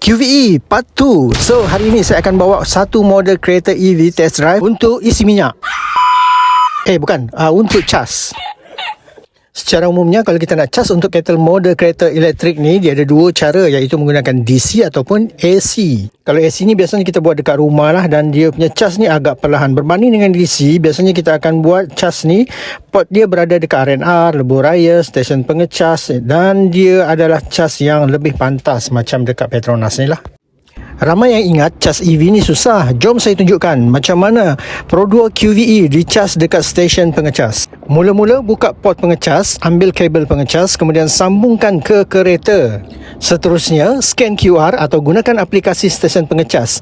QVE Part 2. So hari ini saya akan bawa satu model kereta EV test drive untuk isi minyak. Untuk cas. Secara umumnya kalau kita nak cas untuk model kereta elektrik ni, dia ada dua cara, iaitu menggunakan DC ataupun AC. Kalau AC ni biasanya kita buat dekat rumah lah, dan dia punya cas ni agak perlahan. Berbanding dengan DC, biasanya kita akan buat cas ni, port dia berada dekat R&R, lebuh raya, stesen pengecas, dan dia adalah cas yang lebih pantas macam dekat Petronas ni lah. Ramai yang ingat cas EV ni susah. Jom saya tunjukkan macam mana Pro 2 QVE dicas dekat stesen pengecas. Mula-mula buka port pengecas, ambil kabel pengecas, kemudian sambungkan ke kereta. Seterusnya, scan QR atau gunakan aplikasi stesen pengecas.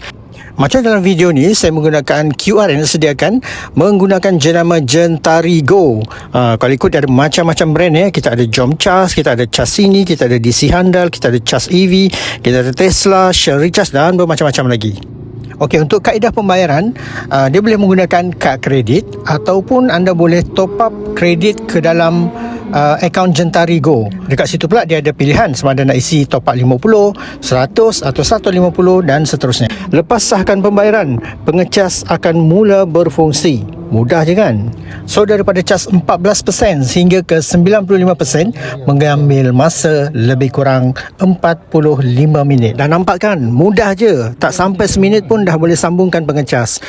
Macam dalam video ni, saya menggunakan QR yang disediakan menggunakan jenama Gentari Go. Kalau ikut, ada macam-macam brand ya. Kita ada Jom Cas, kita ada Cas Sini, kita ada DC Handal, kita ada Cas EV, kita ada Tesla, Shell Recharge dan bermacam-macam lagi. Okey, untuk kaedah pembayaran, dia boleh menggunakan kad kredit ataupun anda boleh top up kredit ke dalam akaun Gentari Go. Dekat situ pula dia ada pilihan sama ada nak isi top up 50, 100 atau 150 dan seterusnya. Lepas sahkan pembayaran, pengecas akan mula berfungsi. Mudah je kan? So daripada cas 14% hingga ke 95% mengambil masa lebih kurang 45 minit. Dah nampak kan? Mudah je. Tak sampai seminit pun dah boleh sambungkan pengecas.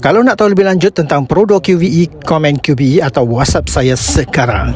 Kalau nak tahu lebih lanjut tentang Pro 2 QVE, komen QVE atau WhatsApp saya sekarang.